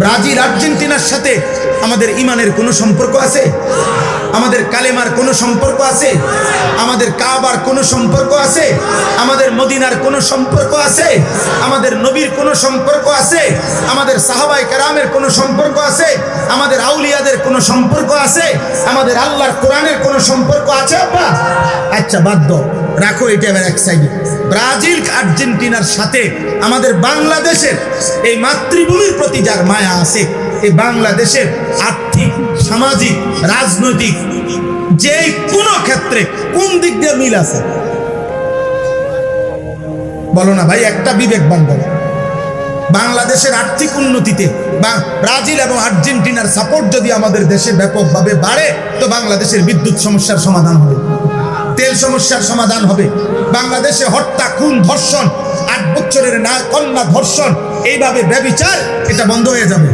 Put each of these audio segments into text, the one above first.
Brazil আর্জেন্টিনার সাথে আমাদের ইমানের কোনো সম্পর্ক আছে? আমাদের কালেমার কোনো সম্পর্ক আছে? আমাদের কাবার কোনো সম্পর্ক আছে? আমাদের মদিনার কোনো সম্পর্ক আছে? আমাদের নবীর কোনো সম্পর্ক আছে? আমাদের সাহাবায়ে কেরামের কোনো সম্পর্ক আছে? আমাদের আউলিয়াদের কোনো সম্পর্ক আছে? আমাদের আল্লাহর কোরআনের কোনো সম্পর্ক আছে? আপা আচ্ছা বাদ দাও, রাখো এটা এবার এক সাইডে। ব্রাজিল আর্জেন্টিনার সাথে আমাদের বাংলাদেশের এই মাতৃভূমির প্রতি যার মায়া আছে, এই বাংলাদেশের আর্থিক, সামাজিক, রাজনৈতিক যে কোনো ক্ষেত্রে কোন দিক দিয়ে মিল আছে বলো না ভাই, একটা বিবেকবান বলো। বাংলাদেশের আর্থিক উন্নতিতে বা ব্রাজিল এবং আর্জেন্টিনার সাপোর্ট যদি আমাদের দেশে ব্যাপকভাবে বাড়ে, তো বাংলাদেশের বিদ্যুৎ সমস্যার সমাধান হবে, তেল সমস্যার সমাধান হবে। বাংলাদেশে হত্যা, খুন, ধর্ষণ, 8 বছরের না কন্যা ধর্ষণ, এইভাবে ব্যভিচার, এটা বন্ধ হয়ে যাবে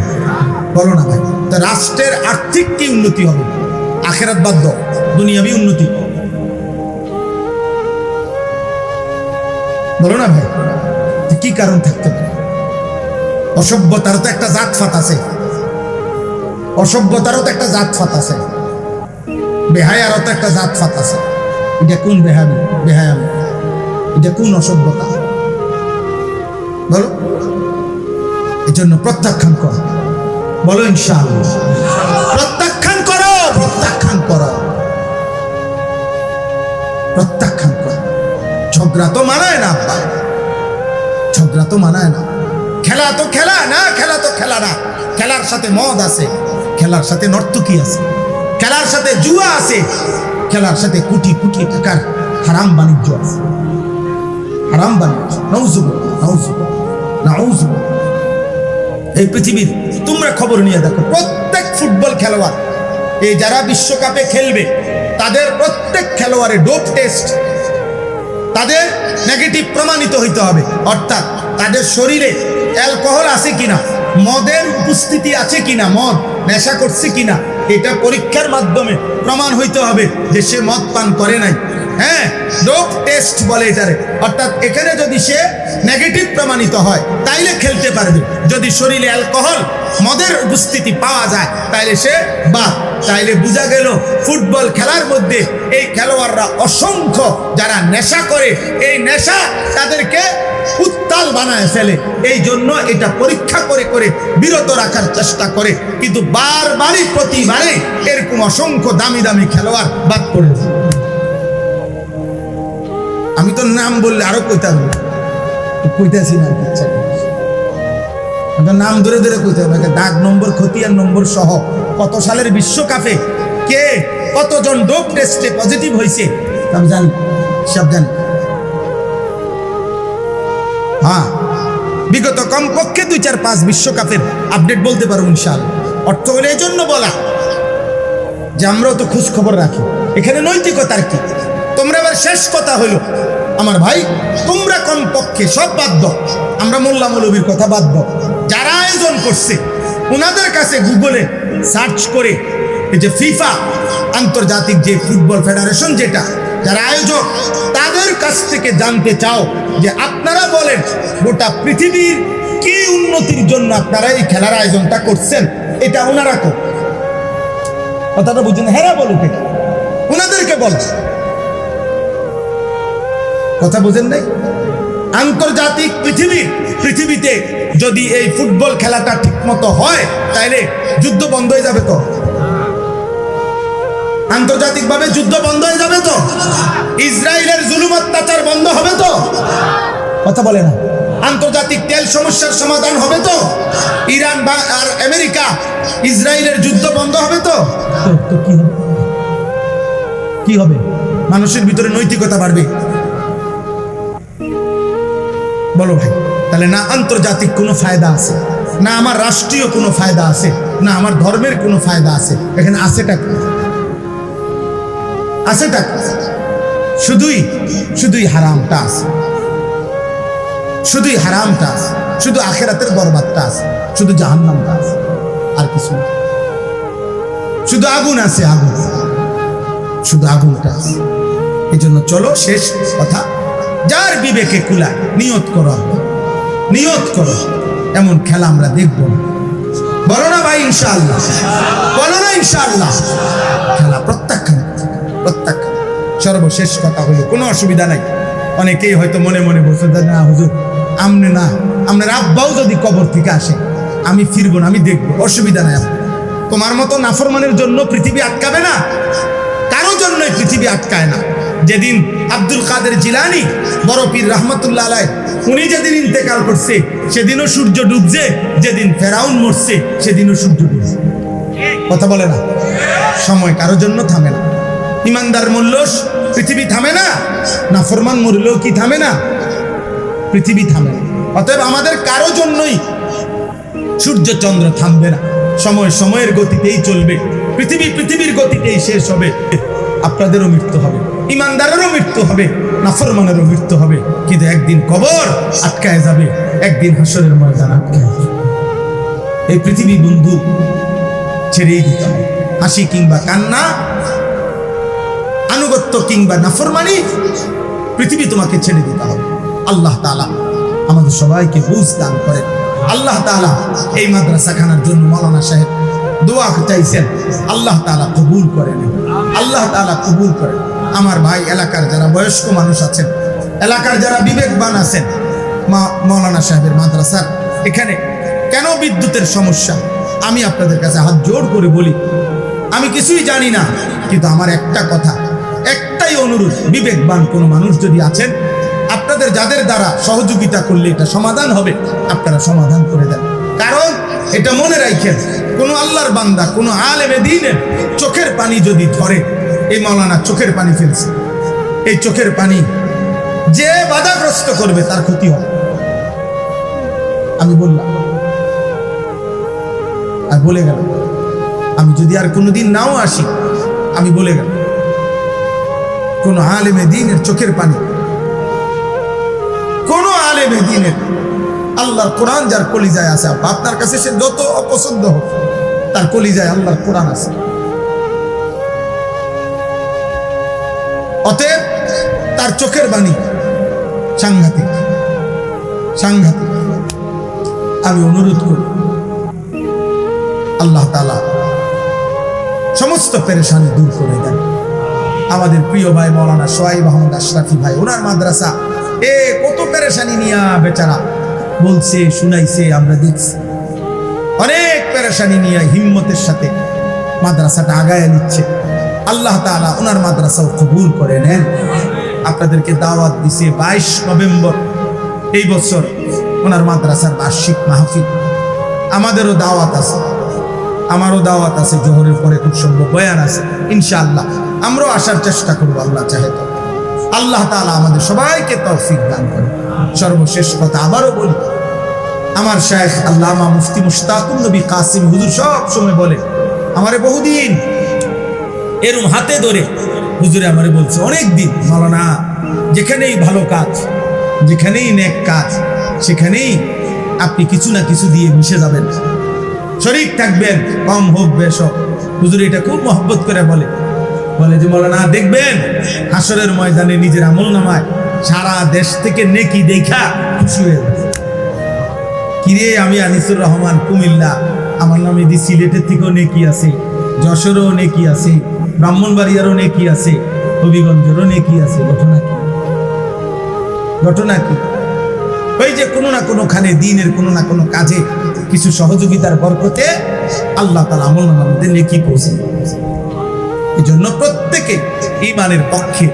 বলো না ভাই। তো রাষ্ট্রের আর্থিক কি উন্নতি হবে? আখেরাত বাদ দাও, দুনিয়াবি উন্নতি বলো না ভাই। কি কারণ থাকতে পারে? অসভ্যতারও তো একটা জাতফাত আছে, অসভ্যতারও তো একটা জাতফাত আছে, বেহায়ারও তো একটা জাতফাত আছে। এটা কোন বেহায়ামি? বেহায়ামি এটা কোন অসভ্যতা বলো? এই জন্য প্রত্যাখ্যান করো, বলো ইনশাআল্লাহ। প্রত্যাখ্যান করো, প্রত্যাখ্যান করো, প্রত্যাখ্যান করো। ঝগড়া তো মানায় না আপা, ঝগড়া তো মানায় না। খেলা তো খেলা না, খেলা তো খেলা না। খেলার সাথে মদ আছে, খেলার সাথে নর্তকী আছে, খেলার সাথে জুয়া আছে, খেলার সাথে কোটি কোটি টাকার হারাম বাণিজ্য আছে, হারাম বাণিজ্য। নাউজুবিল্লাহ, নাউজুবিল্লাহ, নাউজুবিল্লাহ। এই পৃথিবীর তোমরা খবর নিয়ে দেখো, প্রত্যেক ফুটবল খেলোয়াড়, এই যারা বিশ্বকাপে খেলবে, তাদের প্রত্যেক খেলোয়াড়ে ডোপ টেস্ট, তাদের নেগেটিভ প্রমাণিত হইতে হবে। অর্থাৎ তাদের শরীরে অ্যালকোহল আছে কিনা, মদের উপস্থিতি আছে কিনা, মদ নেশা করছে কিনা, এটা পরীক্ষার মাধ্যমে প্রমাণ হইতে হবে যে সে মদ পান করে নাই। হ্যাঁ, ডোপ টেস্ট বলে এটারে। অর্থাৎ এখানে যদি সে নেগেটিভ প্রমাণিত হয় তাইলে খেলতে পারবে। যদি শরীরে অ্যালকোহল, মদের উপস্থিতি পাওয়া যায় তাইলে সে বাদ। তাইলে বোঝা গেল ফুটবল খেলার মধ্যে এই খেলোয়াড়রা অসংখ্য যারা নেশা করে, এই নেশা তাদেরকে উত্তাল বানায় ফেলে। এই জন্য এটা পরীক্ষা করে করে বিরত রাখার চেষ্টা করে, কিন্তু বারবারই প্রতিবারে এরকম অসংখ্য দামি দামি খেলোয়াড় বাদ পড়ে। আমি তো নাম বললে আরো কইতাম, কইতাছি না, নাম ধরে ধরে কইতে হবে, দাগ নম্বর, খতিয়ান নম্বর সহ কত সালের বিশ্বকাপে কে কতজন ডোপ টেস্টে পজিটিভ হয়েছে আমি জানি, সব জানি। হ্যাঁ, বিগত কমপক্ষে 2-4-5 বিশ্বকাপের আপডেট বলতে পারবো ইনশাআল্লাহ। অর্থ হলে এই জন্য বলা যে আমরাও তো খোঁজ খবর রাখি। এখানে নৈতিকতার কি? তোমরা এবার শেষ কথা হলো আমার ভাই, তোমরা কমপক্ষে সব বাদ দাও, আমরা মোল্লা মৌলবীর কথা বাদ দাও, যারা আয়োজন করছে ওনাদের কাছে গুগলে সার্চ করে এই যে ফিফা, আন্তর্জাতিক যে ফুটবল ফেডারেশন, যেটা যারা আয়োজক, তাদের কাছ থেকে জানতে চাও যে আপনারা বলেন গোটা পৃথিবীর কি উন্নতির জন্য আপনারা এই খেলার আয়োজনটা করছেন, এটা ওনারা কো কথাটা বুঝুন। হেরা বলুক, এটা ওনাদেরকে বল, কথা বুঝেন নাই? আন্তর্জাতিক পৃথিবীতে যদি এই ফুটবল খেলাটা ঠিক মতো হয় তাইলে যুদ্ধ বন্ধ হয়ে যাবে তো, আন্তর্জাতিকভাবে যুদ্ধ বন্ধ হয়ে যাবে তো, ইসরায়েলের জুলুম অত্যাচার বন্ধ হবে তো, কথা বলে না? আন্তর্জাতিক তেল সমস্যার সমাধান হবে তো, ইরান আর আমেরিকা ইসরায়েলের যুদ্ধ বন্ধ হবে তো, কি হবে? মানুষের ভিতরে নৈতিকতা বাড়বে। বলো ভাই, তাহলে না আন্তর্জাতিক কোনো ফায়দা আছে, না আমার রাষ্ট্রীয় কোনো ফায়দা আছে, না আমার ধর্মের কোনো ফায়দা আছে। এখানে আছেটা কি? আছেটা শুধুই হারামটা আছে, শুধুই হারামটা আছে, শুধু আখেরাতের বরবাদটা আছে, শুধু জাহান্নামটা আছে, আর কিছু না। শুধু আগুন আছে, আগুন, শুধু আগুনটা আছে। এই জন্য চলো শেষ কথা, যার বিবেকে কুলায় নিয়ত করো, নিয়ত করো এমন খেলা আমরা দেখব না। ইনশাআল্লাহ, বলো না ইনশাআল্লাহ। খেলা প্রত্যাখ্যান, প্রত্যাখ্যান। সর্বশেষ কথা হলো, কোনো অসুবিধা নাই। অনেকেই হয়তো মনে মনে বলছে, না হুজুর আমনে না, আপনার আব্বাও যদি কবর থেকে আসে আমি ফিরবো না, আমি দেখবো, অসুবিধা নাই। তোমার মতো নাফরমানের জন্য পৃথিবী আটকাবে না, কারো জন্যই পৃথিবী আটকায় না। যেদিন আব্দুল কাদের জিলানী বড় পীর রহমতুল্লাহ আলাইহ উনি যেদিন ইন্তেকাল করছে সেদিনও সূর্য ডুবছে, যেদিন ফেরাউন মরছে সেদিনও সূর্য ডুবছে। কথা বলে না, সময় কারো জন্য থামে না। ইমানদার মূল্য পৃথিবী থামে না, নাফরমান মরলেও কি থামে না? পৃথিবী থামে না। অতএব আমাদের কারো জন্যই সূর্য চন্দ্র থামবে না, সময় সময়ের গতিতেই চলবে, পৃথিবী পৃথিবীর গতিতেই শেষ হবে। আপনাদেরও মৃত্যু হবে, ইমানদারেরও মৃত্যু হবে, নাফরমানেরও মৃত্যু হবে, কিন্তু একদিন কবর আটকায় যাবে, একদিন হাসরের ময়দান আটকায় যাবে। এই পৃথিবী বন্ধু ছেড়েই দিতে হবে। হাসি কিংবা কান্না, আনুগত্য কিংবা নাফরমানি, পৃথিবী তোমাকে ছেড়ে দিতে হবে। আল্লাহ তাআলা আমাদের সবাইকে বুঝ দান করেন। আল্লাহ তাআলা এই মাদ্রাসাখানার জন্য মাওলানা সাহেব দোয়া চাইছেন, আল্লাহ তাআলা কবুল করেন, আল্লাহ তাআলা কবুল করেন। আমার ভাই এলাকার যারা বয়স্ক মানুষ আছেন, এলাকার যারা বিবেকবান আছেন, মাওলানা সাহেবের মাদ্রাসার এখানে কেন বিদ্যুতের সমস্যা, আমি আপনাদের কাছে হাত জোড় করে বলি, আমি কিছুই জানি না, কিন্তু আমার একটা কথা, একটাই অনুরোধ, বিবেকবান কোনো মানুষ যদি আছেন, আপনাদের যাদের দ্বারা সহযোগিতা করলে এটা সমাধান হবে, আপনারা সমাধান করে দেন। কারণ এটা মনে রাখেন, কোনো আল্লাহর বান্দা, কোনো আলেমে দ্বীনের চোখের পানি যদি ধরে, এই মাওলানা চোখের পানি ফেলছে, এই চোখের পানি যে বাধাগ্রস্ত করবে তার ক্ষতি হবে। আমি বললাম আর বলে গেল, আমি যদি আর কোনোদিন নাও আসি, আমি বলে গেল, কোন আলেমে দ্বীনের চোখের পানি, কোন আলেমে দ্বীনের, আল্লাহর কোরআন যার কলিজায় আছে, আপনার কাছে সে যত অপছন্দ হোক, তার কলিজায় আল্লাহর কোরআন আছে। অতএব তার চোখের বাণী সাংঘাতিক, সাংঘাতিক। আমি অনুরোধ করি, আল্লাহ তাআলা সমস্ত পেরেশানি দূর করে দেন। আমাদের প্রিয় ভাই মাওলানা সোহাইব আহমদ আশরাফি ভাই, ওনার মাদ্রাসা কত পেরেশানি নিয়া বেচারা বলছে, শুনাইছে, আমরা দেখছি, অনেক পেরেশানি নিয়ে হিম্মতের সাথে মাদ্রাসাটা আগায় নিচ্ছে। আল্লাহ তাআলা ওনার মাদ্রাসাও কবুল করে নেন। আপনাদেরকে দাওয়াত দিছে 22 নভেম্বর এই বছর ওনার মাদ্রাসার বার্ষিক মাহফিল। আমাদেরও দাওয়াত আছে, আমারও দাওয়াত আছে, জোহরের পরে খুব সম্ভব বয়ান আছে, ইনশাআল্লাহ আমরাও আসার চেষ্টা করব, আল্লাহ চাহে তো। আল্লাহ তাআলা আমাদের সবাইকে তৌফিক দান করেন। সর্বশেষ কথা আবারও বলি, আমার শাইখ আল্লামা মুফতি মুশতাকুন নবী কাসিম হুজুর সব সময় বলে, আমারে বহুদিন এরম হাতে ধরে হুজুরে আমারে বলছে অনেক দিন, মাওলানা যেখানেই ভালো কাজ, যেখানেই নেক কাজ, সেখানেই আপনি কিছু না কিছু দিয়ে মিশে যাবেন, শরীক থাকবেন, কম হোক বেশ হোক। হুজুর এটা খুব মহব্বত করে বলে যে মাওলানা দেখবেন হাসরের ময়দানে নিজের আমলনামায় সারা দেশ থেকে নেকি দেখা খুশি হয়ে যাবে। কিরে আমি আনিসুর রহমান কুমিল্লা, আমার নামে দি সিলেটের থেকেও নেকি আছে, যশোরও নেকি আছে, ব্রাহ্মণবাড়িয়ারও নেকি আছে, হবিগঞ্জেরও নেকি আছে। ঘটনা কি? ঘটনা কি? ওই যে কোনো না কোনোখানে দিনের কোনো না কোনো কাজে কিছু সহযোগিতার বরকতে আল্লাহ তাআলা আমলনামার মধ্যে নেকি পৌঁছে। এই জন্য প্রত্যেকে ঈমানের পক্ষে,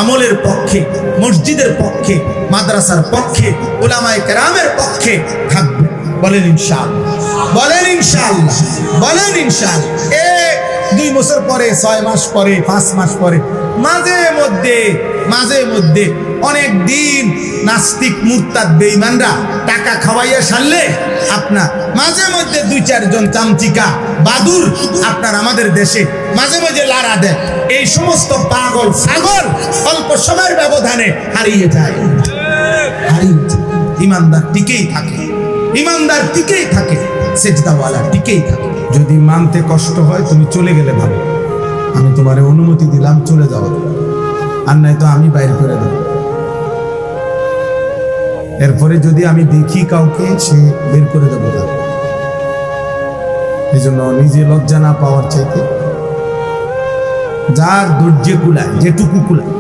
আমলের পক্ষে, মসজিদের পক্ষে, মাদ্রাসার পক্ষে, উলামায়ে কেরামের পক্ষে থাকবে। বলেন ইনশাআল্লাহ, বলেন ইনশাআল্লাহ, বলেন ইনশাআল্লাহ। 2 বছর পরে, 6 মাস পরে, 5 মাস পরে, মাঝে মধ্যে অনেক দিন নাস্তিক মুরতাদ বেঈমানরা টাকা খাওয়াইয়া সারলে আপনার মাঝে মধ্যে 2-4 জন চামচিকা বাদুর আপনার আমাদের দেশে মাঝে মাঝে লাড়া দেয়। এই সমস্ত পাগল ছাগল অল্প সময়ের ব্যবধানে হারিয়ে যায়। ইমানদার টিকেই থাকে, ইমানদার টিকেই থাকে, সেজদাওয়ালা টিকেই থাকে। যদি মানতে কষ্ট হয় তুমি চলে গেলে ভালো, আমি তোমারে অনুমতি দিলাম চলে যাও, আর নাই তো আমি বাইরে করে দেব। এরপরে যদি আমি দেখি কাউকে, সে বের করে দেবো। এই জন্য নিজে লজ্জা না পাওয়ার চাইতে যার ধৈর্যে কুলায়, যেটুকু কুলায়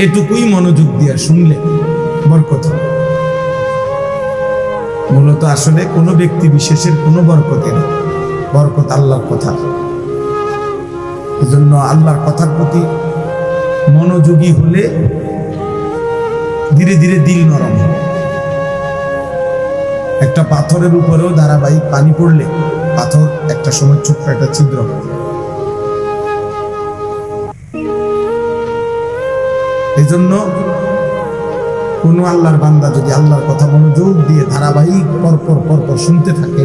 এটুকুই মনোযোগ দিয়ে শুনলে বরকত হবে। মূলত আসলে কোনো ব্যক্তি বিশেষের কোনো বরকতে নেই, বরকত আল্লাহর কথা। এজন্য আল্লাহর কথার প্রতি মনোযোগী হলে ধীরে ধীরে দিল নরম হবে। একটা পাথরের উপরেও ধারাবাহিক পানি পড়লে পাথর একটা সময় ছোট্ট একটা ছিদ্র হবে। এই জন্য কোনো আল্লাহর বান্দা যদি আল্লাহর কথা মনোযোগ দিয়ে ধারাবাহিক পরপর শুনতে থাকে,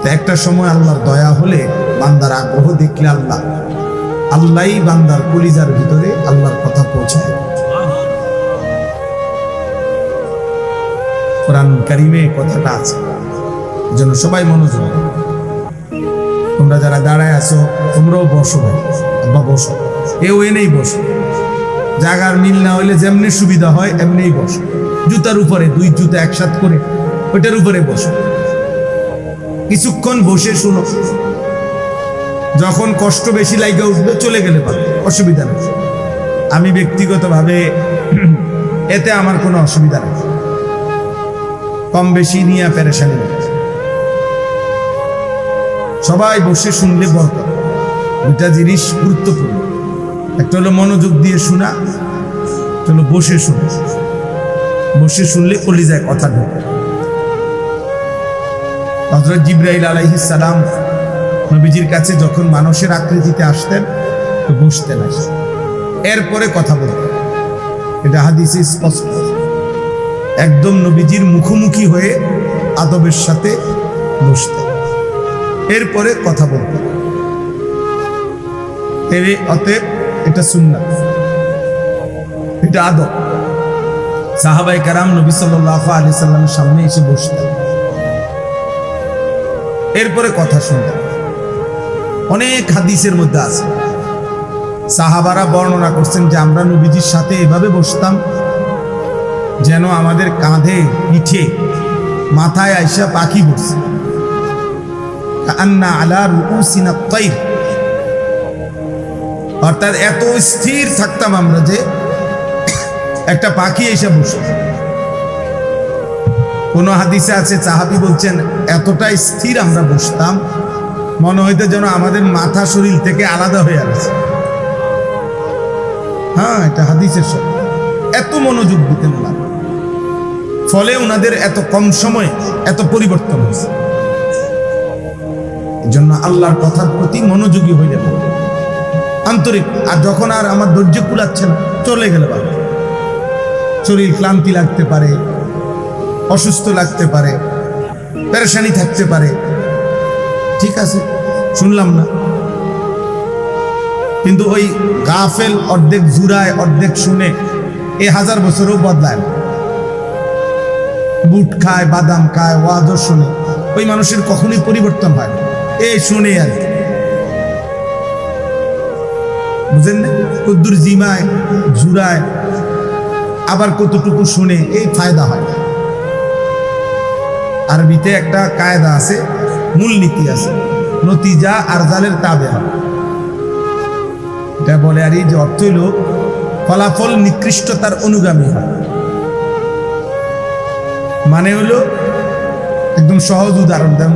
তো একটা সময় আল্লাহর দয়া হলে বান্দার আগ্রহ দেখলে আল্লাহই বান্দার কলিজার ভিতরে আল্লাহর কথা পৌঁছায়। কোরআন কারিমে কথাটা আছে, যেন সবাই মনোযোগ। তোমরা যারা দাঁড়ায় আছো তোমরাও বসো, ভাই বা বসো, কেউ এনেই বসো। জায়গার মিল না হইলে যেমনি সুবিধা হয় এমনিই বসো। জুতার উপরে দুই জুতা একসাথে করে ওইটার উপরে বসো, কিছুক্ষণ বসে শুনো। যখন কষ্ট বেশি লাগে উঠবে চলে গেলে পারবে, অসুবিধা নেই। আমি ব্যক্তিগতভাবে এতে আমার কোনো অসুবিধা নেই, কম বেশি নিয়ে পেরেশানি নেই। সবাই বসে শুনলে বরকত। দুটা জিনিস গুরুত্বপূর্ণ, একটা হলো মনোযোগ দিয়ে শোনা, একটা হলো বসে শোনা। বসে শুনলে কলিজায় কথা ঢোকে। হযরত জিবরাইল আলাইহিস সালাম নবীজির কাছে যখন মানুষের আকৃতিতে আসতেন তো বসতেন, এরপরে কথা বলতেন। এটা হাদিসে স্পষ্ট। একদম নবীজির মুখোমুখি হয়ে আদবের সাথে বসতেন, এরপরে কথা বলতেন। অতএব এটা সুন্নাত, এটা আদব। সাহাবায়ে কেরাম নবী সাল্লাল্লাহু আলাইহি সাল্লামের সামনে এসে বসতেন, এরপরে কথা শুনতেন। অনেক হাদিসের মধ্যে আছে, সাহাবারা বর্ণনা করছেন যে আমরা নবীজির সাথে এভাবে বসতাম যেন আমাদের কাঁধে পিঠে মাথায় আইসা পাখি বসছে। কান্না আলা রুউসিনা তাইর, অর্থাৎ এত স্থির থাকতাম আমরা যে একটা পাখি এসে বসে। কোন হাদিসে আছে সাহাবী বলছেন এতটাই স্থির আমরা বসতাম মনে হইতো যেন আমাদের মাথা শরীর থেকে আলাদা হয়ে আছে। হ্যাঁ, এটা হাদিসের সব। এত মনোযোগ দিতেন না, ফলে ওনাদের এত কম সময়ে এত পরিবর্তন হয়েছে। এই জন্য আল্লাহর কথার প্রতি মনোযোগী হয়ে যাবে, আন্তরিক। আর যখন আর আমার ধৈর্য কুলাচ্ছে না, চলে গেলে বাবা, শরীর ক্লান্তি লাগতে পারে, অসুস্থ লাগতে পারে, পেরেশানি থাকতে পারে, ঠিক আছে শুনলাম না। কিন্তু ওই গাফেল অর্ধেক জুরায় অর্ধেক শুনে এ 1000 বছরও বদলায় না। বুট খায়, বাদাম খায়, ওয়াজও শুনে, ওই মানুষের কখনোই পরিবর্তন হয় না। এই শুনে আর কি, বুঝেন না? কদ্দুর জিমায় জুরায় আবার কতটুকু শুনে এই ফায়দা হয়। আরবিতে একটা কায়দা আছে, মূলনীতি আছে, নতিজা আরজালের তাবে হয়। এটা বলে আর এই যে অর্থ হইল ফলাফল নিকৃষ্টতার অনুগামী হয়। মানে হলো একদম সহজ উদাহরণ দেন,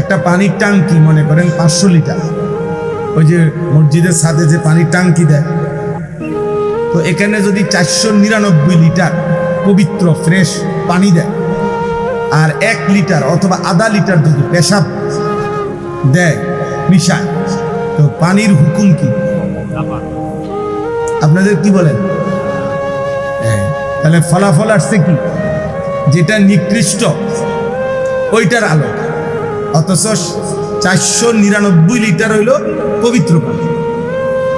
একটা পানির টাঙ্কি মনে করেন 500 লিটার, ওই যে মসজিদের ছাদে যে পানির টাঙ্কি দেয়, তো এখানে যদি 499 লিটার পবিত্র ফ্রেশ পানি দেয় আর 1 লিটার অথবা আধা লিটার যদি পেশাব দেয় মিশায়, তো পানির হুকুম কি? আপনাদের কি বলেন? তাহলে ফলাফল আসছে কি? যেটা নিকৃষ্ট ওইটার আলো, অথচ 499 লিটার হইল পবিত্র পানি,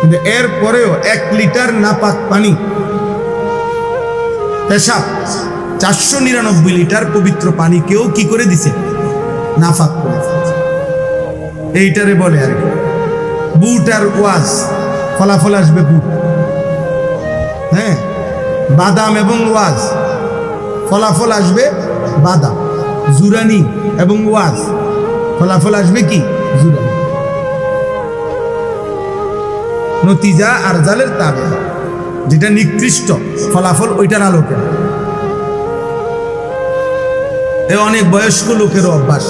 কিন্তু এর পরেও 1 লিটার নাপাক পানি পেশাব 499 লিটার পবিত্র পানি কেউ কি করে দিছে? নাফাক করে। এইটারে বলে আর কি বুট আর ওয়াজ, ফলাফল আসবে বুট। হ্যাঁ, বাদাম এবং ওয়াজ, ফলাফল আসবে বাদাম। জুরানি এবং ওয়াজ, ফলাফল আসবে কি? জুড়ে নতিজা আর জালের তাবে, যেটা নিকৃষ্ট ফলাফল ওইটার আলোকে। অনেক বয়স্ক লোকেরও অভ্যাস,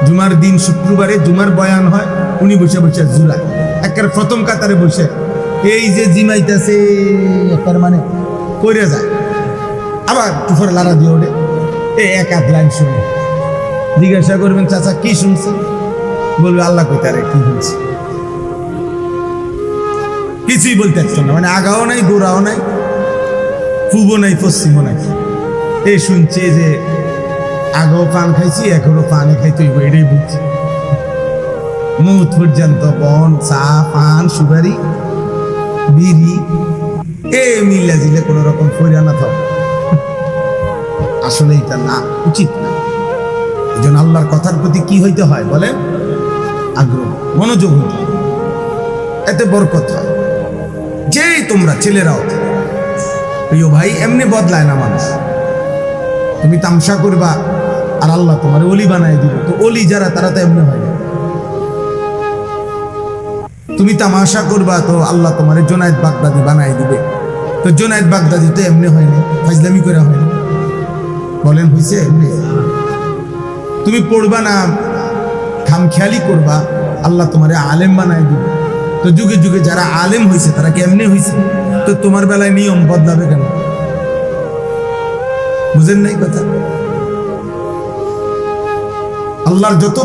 জুমার দিন শুক্রবারে জুমার বয়ান হয়, উনি বসে বসে জুলায় একের প্রথম কাতারে বসে এই যে জিমাইতেছে একের মানে করে যায়, আবার টুফার লাড়া দিয়ে ওঠে, এই এক আধ লাইন শুনে জিজ্ঞাসা করবেন চাচা কি শুনছে, বলবে আল্লাহ কইতারে কি শুনছে, কিছুই বলতে পারতো না, মানে আগাও নাই গোড়াও নাই পূর্ব নাই পশ্চিমও নাই। এই শুনছে যে আগেও পান খাইছি এখনো পানি খাইতে হইব, এটাই বুঝছি। মুখ পর্যন্ত বন চা পান সুপারি বিড়ি এ মিল্লা জিলে কোন রকম ফইরা না থাক, আসলে এটা না, উচিত না। এই জন্য আল্লাহর কথার প্রতি কি হইতে হয় বলেন? আগ্রহ, মনোযোগ হইতে হয়, এতে বরকত হয়। যেই তোমরা ছেলেরাও প্রিয় ভাই, এমনি বদলায় না মানুষ। তুমি তামসা করবা আর আল্লাহ তোমার অলি বানাই দিবে, তো অলি যারা তারা তো এমনি হয় না। তুমি তামাশা করবা তো আল্লাহ তোমার জোনায়েদ বাগদাদি বানাই দিবে, তো জোনায়েদ বাগদাদি তো এমনি হয় না, ফাজলামি করে হয় না। বলেন হয়েছে এমনি? তুমি পড়বা না, খামখেয়ালি করবা, আল্লাহ তোমার আলেম বানাই দিবে। তো যুগে যুগে যারা আলেম হয়েছে তারা কি এমনি হয়েছে? তো তোমার বেলায় নিয়ম বদলাবে কেন? বুঝেন নাই কথা? আল্লাহর যত